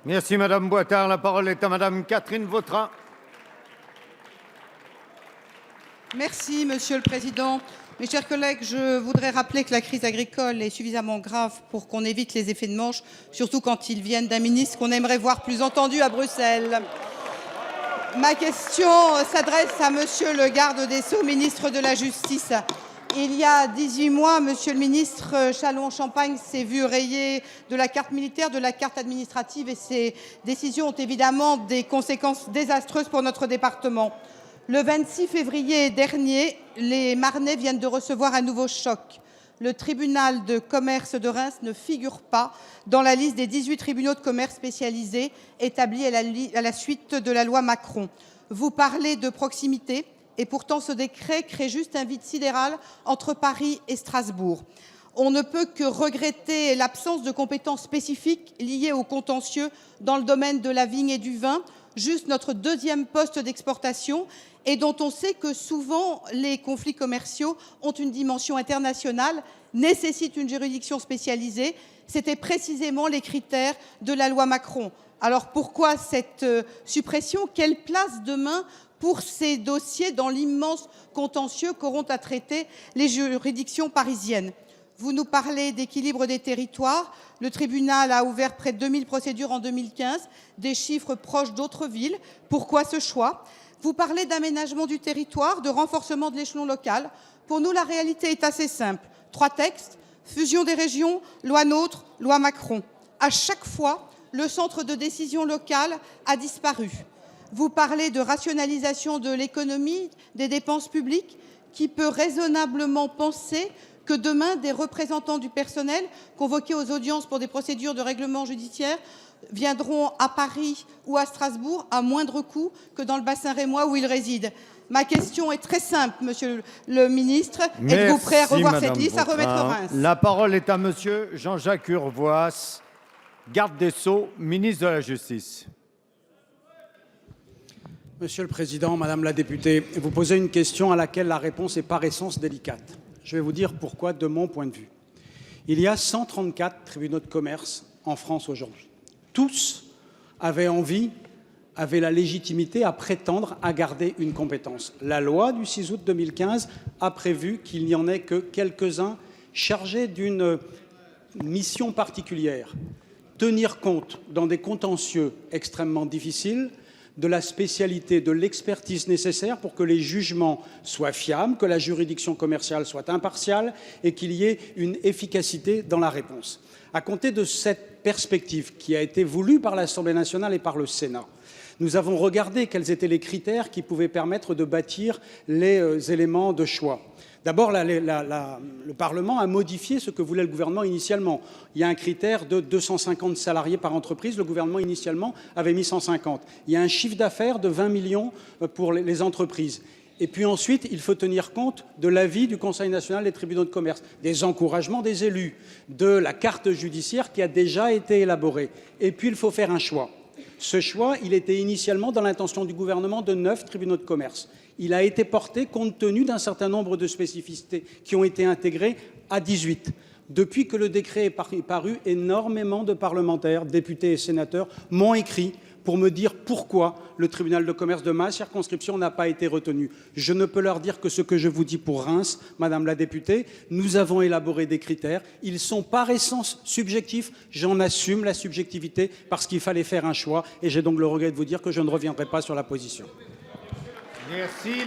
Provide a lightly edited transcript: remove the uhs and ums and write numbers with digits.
Merci Madame Boitard. La parole est à Madame Catherine Vautrin. Merci Monsieur le Président. Mes chers collègues, je voudrais rappeler que la crise agricole est suffisamment grave pour qu'on évite les effets de manche, surtout quand ils viennent d'un ministre qu'on aimerait voir plus entendu à Bruxelles. Ma question s'adresse à Monsieur le garde des Sceaux, ministre de la Justice. Il y a 18 mois, Monsieur le ministre, Châlons-en-Champagne s'est vu rayer de la carte militaire, de la carte administrative, et ces décisions ont évidemment des conséquences désastreuses pour notre département. Le 26 février dernier, les Marnais viennent de recevoir un nouveau choc. Le tribunal de commerce de Reims ne figure pas dans la liste des 18 tribunaux de commerce spécialisés établis à la suite de la loi Macron. Vous parlez de proximité et pourtant ce décret crée juste un vide sidéral entre Paris et Strasbourg. On ne peut que regretter l'absence de compétences spécifiques liées au contentieux dans le domaine de la vigne et du vin, juste notre deuxième poste d'exportation et dont on sait que souvent les conflits commerciaux ont une dimension internationale, nécessitent une juridiction spécialisée. C'était précisément les critères de la loi Macron. Alors pourquoi cette suppression? Quelle place demain pour ces dossiers dans l'immense contentieux qu'auront à traiter les juridictions parisiennes? Vous nous parlez d'équilibre des territoires. Le tribunal a ouvert près de 2000 procédures en 2015, des chiffres proches d'autres villes. Pourquoi ce choix? Vous parlez d'aménagement du territoire, de renforcement de l'échelon local. Pour nous, la réalité est assez simple. 3 textes, fusion des régions, loi NOTRe, loi Macron. À chaque fois, le centre de décision locale a disparu. Vous parlez de rationalisation de l'économie, des dépenses publiques. Qui peut raisonnablement penser que demain, des représentants du personnel convoqués aux audiences pour des procédures de règlement judiciaire viendront à Paris ou à Strasbourg à moindre coût que dans le bassin rémois où ils résident? Ma question est très simple, Monsieur le ministre. Êtes-vous prêt à revoir cette liste, à remettre Reims? La parole est à Monsieur Jean-Jacques Urvoas, garde des Sceaux, ministre de la Justice. Monsieur le Président, Madame la députée, vous posez une question à laquelle la réponse est par essence délicate. Je vais vous dire pourquoi de mon point de vue. Il y a 134 tribunaux de commerce en France aujourd'hui. Tous avaient envie, avaient la légitimité à prétendre à garder une compétence. La loi du 6 août 2015 a prévu qu'il n'y en ait que quelques-uns chargés d'une mission particulière. Tenir compte dans des contentieux extrêmement difficiles de la spécialité, de l'expertise nécessaire pour que les jugements soient fiables, que la juridiction commerciale soit impartiale et qu'il y ait une efficacité dans la réponse. À compter de cette perspective qui a été voulue par l'Assemblée nationale et par le Sénat, nous avons regardé quels étaient les critères qui pouvaient permettre de bâtir les éléments de choix. D'abord, le Parlement a modifié ce que voulait le gouvernement initialement. Il y a un critère de 250 salariés par entreprise. Le gouvernement initialement avait mis 150. Il y a un chiffre d'affaires de 20 millions pour les entreprises. Et puis ensuite, il faut tenir compte de l'avis du Conseil national des tribunaux de commerce, des encouragements des élus, de la carte judiciaire qui a déjà été élaborée. Et puis, il faut faire un choix. Ce choix, il était initialement dans l'intention du gouvernement de 9 tribunaux de commerce. Il a été porté, compte tenu d'un certain nombre de spécificités qui ont été intégrées, à 18. Depuis que le décret est paru, énormément de parlementaires, députés et sénateurs m'ont écrit pour me dire pourquoi le tribunal de commerce de ma circonscription n'a pas été retenu. Je ne peux leur dire que ce que je vous dis pour Reims, Madame la députée. Nous avons élaboré des critères. Ils sont par essence subjectifs. J'en assume la subjectivité parce qu'il fallait faire un choix. Et j'ai donc le regret de vous dire que je ne reviendrai pas sur la position. Merci.